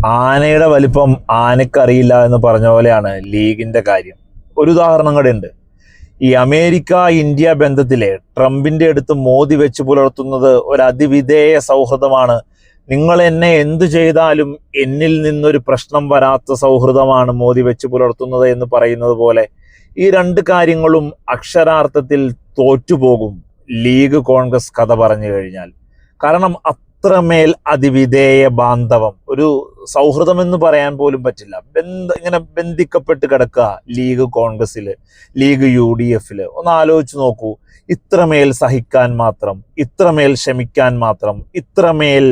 ആനയുടെ വലിപ്പം ആനക്കറിയില്ല എന്ന് പറഞ്ഞ പോലെയാണ് ലീഗിന്റെ കാര്യം. ഒരു ഉദാഹരണം കൂടെ ഉണ്ട്. ഈ അമേരിക്ക ഇന്ത്യ ബന്ധത്തിലെ ട്രംപിന്റെ അടുത്ത് മോദി വെച്ച് പുലർത്തുന്നത് ഒരു അതിവിധേയ സൗഹൃദമാണ്. നിങ്ങൾ എന്നെ എന്തു ചെയ്താലും എന്നിൽ നിന്നൊരു പ്രശ്നം വരാത്ത സൗഹൃദമാണ് മോദി വെച്ച് പുലർത്തുന്നത് എന്ന് പറയുന്നത് പോലെ ഈ രണ്ട് കാര്യങ്ങളും അക്ഷരാർത്ഥത്തിൽ തോറ്റുപോകും ലീഗ് കോൺഗ്രസ് കഥ പറഞ്ഞു കഴിഞ്ഞാൽ. കാരണം അത്രമേൽ അതിവിധേയ ബാന്ധവം, ഒരു സൗഹൃദം എന്ന് പറയാൻ പോലും പറ്റില്ല. ഇങ്ങനെ ബന്ധിക്കപ്പെട്ട് കിടക്കുക ലീഗ് കോൺഗ്രസ്സില്, ലീഗ് UDF-ല്. ഒന്ന് ആലോചിച്ച് നോക്കൂ. ഇത്രമേൽ സഹിക്കാൻ മാത്രം, ഇത്രമേൽ ക്ഷമിക്കാൻ മാത്രം, ഇത്രമേൽ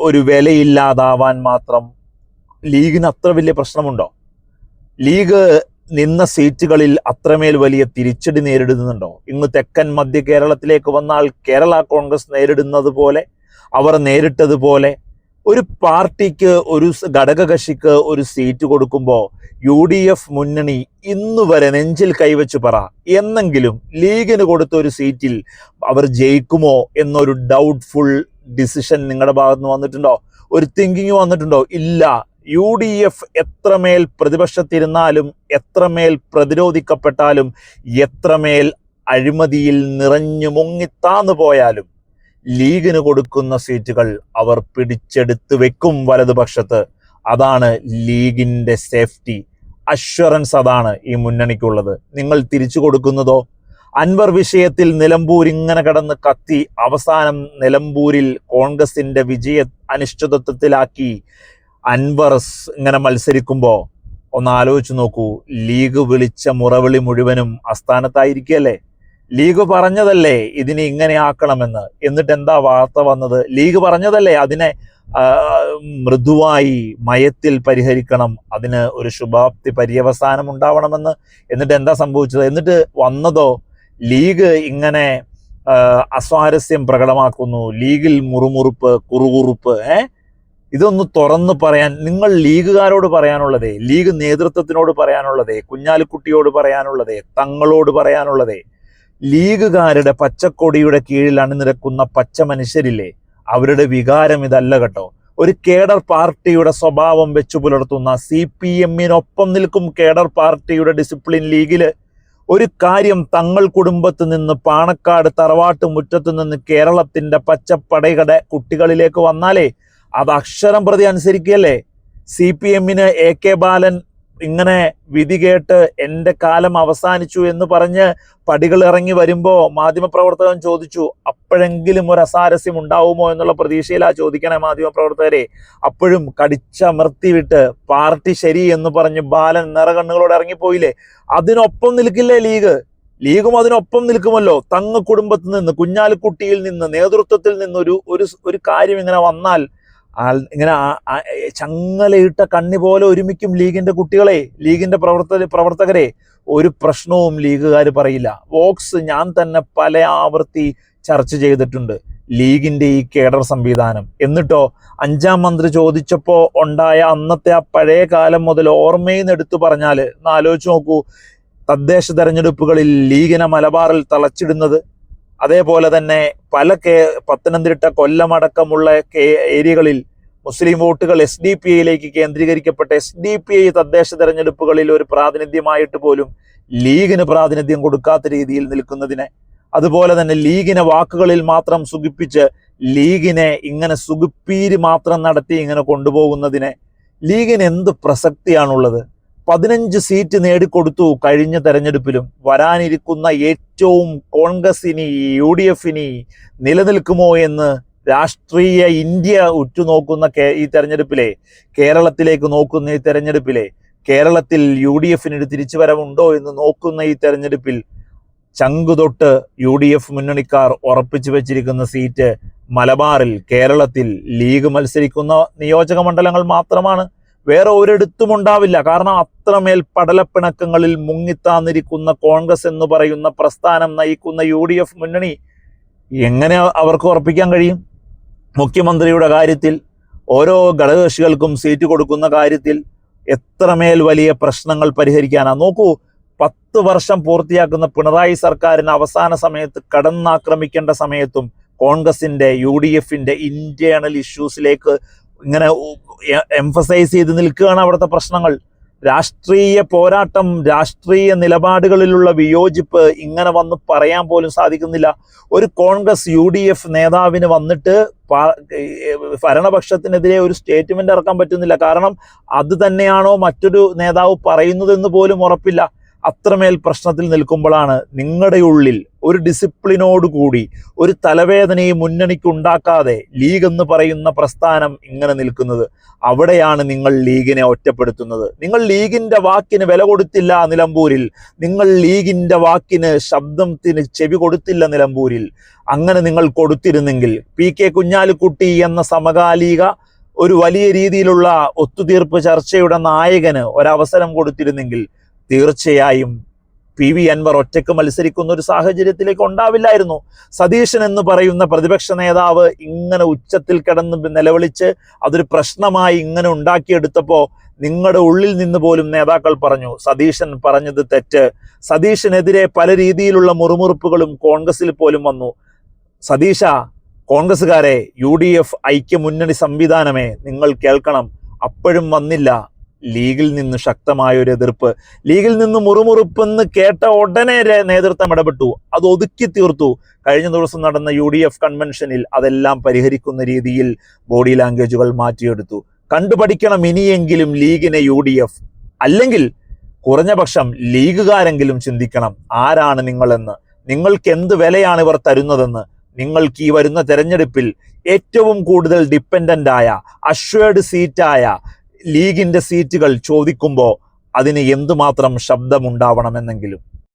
ഒരു വിലയില്ലാതാവാൻ മാത്രം ലീഗിന് അത്ര വലിയ പ്രശ്നമുണ്ടോ? ലീഗ് നിന്ന സീറ്റുകളിൽ അത്രമേൽ വലിയ തിരിച്ചടി നേരിടുന്നുണ്ടോ? ഇന്ന് തെക്കൻ മധ്യ കേരളത്തിലേക്ക് വന്നാൽ കേരള കോൺഗ്രസ് നേരിടുന്നത് പോലെ, അവർ നേരിട്ടതുപോലെ ഒരു പാർട്ടിക്ക്, ഒരു ഘടകകക്ഷിക്ക് ഒരു സീറ്റ് കൊടുക്കുമ്പോൾ UDF മുന്നണി ഇന്നു വരെ നെഞ്ചിൽ കൈവച്ച് പറ, എന്നെങ്കിലും ലീഗിന് കൊടുത്ത ഒരു സീറ്റിൽ അവർ ജയിക്കുമോ എന്നൊരു ഡൗട്ട്ഫുൾ ഡിസിഷൻ നിങ്ങളുടെ ഭാഗത്ത് നിന്ന് വന്നിട്ടുണ്ടോ? ഒരു തിങ്കിങ് വന്നിട്ടുണ്ടോ? ഇല്ല. UDF എത്രമേൽ പ്രതിപക്ഷത്തിരുന്നാലും, എത്രമേൽ പ്രതിരോധിക്കപ്പെട്ടാലും, എത്രമേൽ അഴിമതിയിൽ നിറഞ്ഞു മുങ്ങിത്താന്നു പോയാലും ലീഗിന് കൊടുക്കുന്ന സീറ്റുകൾ അവർ പിടിച്ചെടുത്ത് വെക്കും വലതുപക്ഷത്ത്. അതാണ് ലീഗിന്റെ സേഫ്റ്റി, അഷ്വറൻസ്. അതാണ് ഈ മുന്നണിക്കുള്ളത്. നിങ്ങൾ തിരിച്ചു കൊടുക്കുന്നതോ? അൻവർ വിഷയത്തിൽ നിലമ്പൂർ ഇങ്ങനെ കിടന്ന് കത്തി അവസാനം നിലമ്പൂരിൽ കോൺഗ്രസിന്റെ വിജയ അനിശ്ചിതത്വത്തിലാക്കി അൻവർ ഇങ്ങനെ മത്സരിക്കുമ്പോൾ ഒന്ന് ആലോചിച്ച് നോക്കൂ. ലീഗ് വിളിച്ച മുറവിളി മുഴുവനും അസ്ഥാനത്തായിരിക്കുകയല്ലേ? ലീഗ് പറഞ്ഞതല്ലേ ഇതിനെ ഇങ്ങനെ ആക്കണമെന്ന്, എന്നിട്ട് എന്താ വാർത്ത വന്നത്? ലീഗ് പറഞ്ഞതല്ലേ അതിനെ മൃദുവായി മയത്തിൽ പരിഹരിക്കണം, അതിന് ഒരു ശുഭാപ്തി പര്യവസാനം ഉണ്ടാവണമെന്ന്. എന്നിട്ട് എന്താ സംഭവിച്ചത്? എന്നിട്ട് വന്നതോ ലീഗ് ഇങ്ങനെ അസ്വാരസ്യം പ്രകടമാക്കുന്നു, ലീഗിൽ മുറുമുറുപ്പ്, കുറുകുറുപ്പ്. ഇതൊന്ന് തുറന്നു പറയാൻ നിങ്ങൾ ലീഗുകാരോട് പറയാനുള്ളതേ, ലീഗ് നേതൃത്വത്തിനോട് പറയാനുള്ളതേ, കുഞ്ഞാലിക്കുട്ടിയോട് പറയാനുള്ളതേ, തങ്ങളോട് പറയാനുള്ളതേ, ലീഗുകാരുടെ പച്ചക്കൊടിയുടെ കീഴിൽ അണിനിരക്കുന്ന പച്ച മനുഷ്യരില്ലേ, അവരുടെ വികാരം ഇതല്ല കേട്ടോ. ഒരു കേഡർ പാർട്ടിയുടെ സ്വഭാവം വെച്ചു പുലർത്തുന്ന CPM-നൊപ്പം നിൽക്കും കേഡർ പാർട്ടിയുടെ ഡിസിപ്ലിൻ ലീഗില്. ഒരു കാര്യം തങ്ങൾ കുടുംബത്ത് നിന്ന്, പാണക്കാട് തറവാട്ട് മുറ്റത്ത് നിന്ന് കേരളത്തിന്റെ പച്ചപ്പടയുടെ കുട്ടികളിലേക്ക് വന്നാലേ അത് അക്ഷരം പ്രതി അനുസരിക്കുകയല്ലേ. CPM-ന് AK ബാലൻ ഇങ്ങനെ വിധി കേട്ട് എൻ്റെ കാലം അവസാനിച്ചു എന്ന് പറഞ്ഞ് പടികൾ ഇറങ്ങി വരുമ്പോൾ മാധ്യമപ്രവർത്തകൻ ചോദിച്ചു, അപ്പോഴെങ്കിലും ഒരു അസാരസ്യം ഉണ്ടാവുമോ എന്നുള്ള പ്രതീക്ഷയിലാ ചോദിക്കണേ മാധ്യമപ്രവർത്തകരെ. അപ്പോഴും കടിച്ചമർത്തി വിട്ട് പാർട്ടി ശരി എന്ന് പറഞ്ഞ് ബാലൻ നിറകണ്ണുകളോട് ഇറങ്ങിപ്പോയില്ലേ. അതിനൊപ്പം നിൽക്കില്ലേ ലീഗ്? ലീഗും അതിനൊപ്പം നിൽക്കുമല്ലോ. തങ്ങ കുടുംബത്തിൽ നിന്ന്, കുഞ്ഞാലിക്കുട്ടിയിൽ നിന്ന്, നേതൃത്വത്തിൽ നിന്ന് ഒരു കാര്യം ഇങ്ങനെ വന്നാൽ ഇങ്ങനെ ചങ്ങലയിട്ട കണ്ണി പോലെ ഒരുമിക്കും ലീഗിന്റെ കുട്ടികളെ, ലീഗിന്റെ പ്രവർത്തകരെ. ഒരു പ്രശ്നവും ലീഗുകാർ പറയില്ല. വോക്സ് ഞാൻ തന്നെ പല ആവർത്തി ചർച്ച ചെയ്തിട്ടുണ്ട് ലീഗിന്റെ ഈ കേഡർ സംവിധാനം. എന്നിട്ടോ 5ാം മന്ത്രി ചോദിച്ചപ്പോ ഉണ്ടായ അന്നത്തെ ആ പഴയ കാലം മുതൽ ഓർമ്മയിൽ നിന്ന് എടുത്തു പറഞ്ഞാല് ഒന്ന് ആലോചിച്ച് നോക്കൂ. തദ്ദേശ തെരഞ്ഞെടുപ്പുകളിൽ ലീഗിനെ മലബാറിൽ തളച്ചിടുന്നത്, അതേപോലെ തന്നെ പത്തനംതിട്ട, കൊല്ലമടക്കമുള്ള ഏരിയകളിൽ മുസ്ലിം വോട്ടുകൾ SDPI-യിലേക്ക് കേന്ദ്രീകരിക്കപ്പെട്ട SDPI തദ്ദേശ തെരഞ്ഞെടുപ്പുകളിൽ ഒരു പ്രാതിനിധ്യമായിട്ട് പോലും ലീഗിന് പ്രാതിനിധ്യം കൊടുക്കാത്ത രീതിയിൽ നിൽക്കുന്നതിനെ, അതുപോലെ തന്നെ ലീഗിനെ വാക്കുകളിൽ മാത്രം സുഖിപ്പിച്ച് ലീഗിനെ ഇങ്ങനെ സുഖിപ്പീര് മാത്രം നടത്തി ഇങ്ങനെ കൊണ്ടുപോകുന്നതിനെ ലീഗിന് എന്ത് പ്രസക്തിയാണുള്ളത്? 15 സീറ്റ് നേടിക്കൊടുത്തു കഴിഞ്ഞ തെരഞ്ഞെടുപ്പിലും. വരാനിരിക്കുന്ന ഏറ്റവും കോൺഗ്രസിനി, UDF-നി നിലനിൽക്കുമോ എന്ന് രാഷ്ട്രീയ ഇന്ത്യ ഉറ്റുനോക്കുന്ന ഈ തെരഞ്ഞെടുപ്പിലെ, കേരളത്തിലേക്ക് നോക്കുന്ന ഈ തെരഞ്ഞെടുപ്പിലെ, കേരളത്തിൽ UDF-ന് തിരിച്ചുവരവുണ്ടോ എന്ന് നോക്കുന്ന ഈ തെരഞ്ഞെടുപ്പിൽ ചങ്കുതൊട്ട് UDF മുന്നണിക്കാർ ഉറപ്പിച്ചു വെച്ചിരിക്കുന്ന സീറ്റ് മലബാറിൽ, കേരളത്തിൽ ലീഗ് മത്സരിക്കുന്ന നിയോജക മണ്ഡലങ്ങൾ മാത്രമാണ്. വേറെ ഒരിടത്തും ഉണ്ടാവില്ല. കാരണം അത്രമേൽ പടലപ്പിണക്കങ്ങളിൽ മുങ്ങിത്താന്നിരിക്കുന്ന കോൺഗ്രസ് എന്ന് പറയുന്ന പ്രസ്ഥാനം നയിക്കുന്ന UDF മുന്നണി എങ്ങനെ അവർക്ക് ഉറപ്പിക്കാൻ കഴിയും? മുഖ്യമന്ത്രിയുടെ കാര്യത്തിൽ, ഓരോ ഘടകകക്ഷികൾക്കും സീറ്റ് കൊടുക്കുന്ന കാര്യത്തിൽ എത്രമേൽ വലിയ പ്രശ്നങ്ങൾ പരിഹരിക്കാനാ. നോക്കൂ, 10 വർഷം പൂർത്തിയാക്കുന്ന പിണറായി സർക്കാരിന് അവസാന സമയത്ത് കടന്നാക്രമിക്കേണ്ട സമയത്തും കോൺഗ്രസിന്റെ, UDF-ന്റെ ഇന്റേണൽ ഇഷ്യൂസിലേക്ക് ഇങ്ങനെ എംഫസൈസ് ചെയ്ത് നിൽക്കുകയാണ് അവിടുത്തെ പ്രശ്നങ്ങൾ. രാഷ്ട്രീയ പോരാട്ടം, രാഷ്ട്രീയ നിലപാടുകളിലുള്ള വിയോജിപ്പ് ഇങ്ങനെ വന്ന് പറയാൻ പോലും സാധിക്കുന്നില്ല. ഒരു കോൺഗ്രസ് UDF നേതാവിന് വന്നിട്ട് ഭരണപക്ഷത്തിനെതിരെ ഒരു സ്റ്റേറ്റ്മെന്റ് ഇറക്കാൻ പറ്റുന്നില്ല. കാരണം അത് തന്നെയാണോ മറ്റൊരു നേതാവ് പറയുന്നതെന്ന് പോലും ഉറപ്പില്ല. അത്രമേൽ പ്രശ്നത്തിൽ നിൽക്കുമ്പോഴാണ് നിങ്ങളുടെ ഉള്ളിൽ ഒരു ഡിസിപ്ലിനോടുകൂടി ഒരു തലവേദനയും മുന്നണിക്ക് ഉണ്ടാക്കാതെ ലീഗ് എന്ന് പറയുന്ന പ്രസ്ഥാനം ഇങ്ങനെ നിൽക്കുന്നത്. അവിടെയാണ് നിങ്ങൾ ലീഗിനെ ഒറ്റപ്പെടുത്തുന്നത്. നിങ്ങൾ ലീഗിന്റെ വാക്കിന് വില കൊടുത്തില്ല നിലമ്പൂരിൽ. നിങ്ങൾ ലീഗിന്റെ വാക്കിന്, ശബ്ദത്തിന് ചെവി കൊടുത്തില്ല നിലമ്പൂരിൽ. അങ്ങനെ നിങ്ങൾ കൊടുത്തിരുന്നെങ്കിൽ PK കുഞ്ഞാലിക്കുട്ടി എന്ന സമകാലിക ഒരു വലിയ രീതിയിലുള്ള ഒത്തുതീർപ്പ് ചർച്ചയുടെ നായകന് ഒരവസരം കൊടുത്തിരുന്നെങ്കിൽ തീർച്ചയായും PV അൻവർ ഒറ്റയ്ക്ക് മത്സരിക്കുന്ന ഒരു സാഹചര്യത്തിലേക്ക് ഉണ്ടാവില്ലായിരുന്നു. സതീശൻ എന്ന് പറയുന്ന പ്രതിപക്ഷ നേതാവ് ഇങ്ങനെ ഉച്ചത്തിൽ കിടന്ന് നിലവിളിച്ച് അതൊരു പ്രശ്നമായി ഇങ്ങനെ ഉണ്ടാക്കിയെടുത്തപ്പോൾ നിങ്ങളുടെ ഉള്ളിൽ നിന്ന് പോലും നേതാക്കൾ പറഞ്ഞു സതീശൻ പറഞ്ഞത് തെറ്റ്. സതീശനെതിരെ പല രീതിയിലുള്ള മുറുമുറുപ്പുകളും കോൺഗ്രസിൽ പോലും വന്നു. സതീശ, കോൺഗ്രസ്സുകാരെ, UDF ഐക്യമുന്നണി സംവിധാനമേ, നിങ്ങൾ കേൾക്കണം. അപ്പോഴും വന്നില്ല ലീഗിൽ നിന്ന് ശക്തമായ ഒരു എതിർപ്പ്. ലീഗിൽ നിന്ന് മുറുമുറുപ്പെന്ന് കേട്ട ഉടനെ നേതൃത്വം ഇടപെട്ടു, അത് ഒതുക്കി തീർത്തു. കഴിഞ്ഞ ദിവസം നടന്ന UDF കൺവെൻഷനിൽ അതെല്ലാം പരിഹരിക്കുന്ന രീതിയിൽ ബോഡി ലാംഗ്വേജുകൾ മാറ്റിയെടുത്തു. കണ്ടുപഠിക്കണം ഇനിയെങ്കിലും ലീഗിനെ UDF. അല്ലെങ്കിൽ കുറഞ്ഞ പക്ഷം ലീഗുകാരെങ്കിലും ചിന്തിക്കണം, ആരാണ് നിങ്ങളെന്ന്, നിങ്ങൾക്ക് എന്ത് വിലയാണ് ഇവർ തരുന്നതെന്ന്. നിങ്ങൾക്ക് ഈ വരുന്ന തെരഞ്ഞെടുപ്പിൽ ഏറ്റവും കൂടുതൽ ഡിപ്പെൻഡൻ്റ് ആയ, അഷ്വേർഡ് സീറ്റായ ലീഗിന്റെ സീറ്റുകൾ ചോദിക്കുമ്പോൾ അതിന് എന്തുമാത്രം ശബ്ദമുണ്ടാവണമെന്നെങ്കിലും.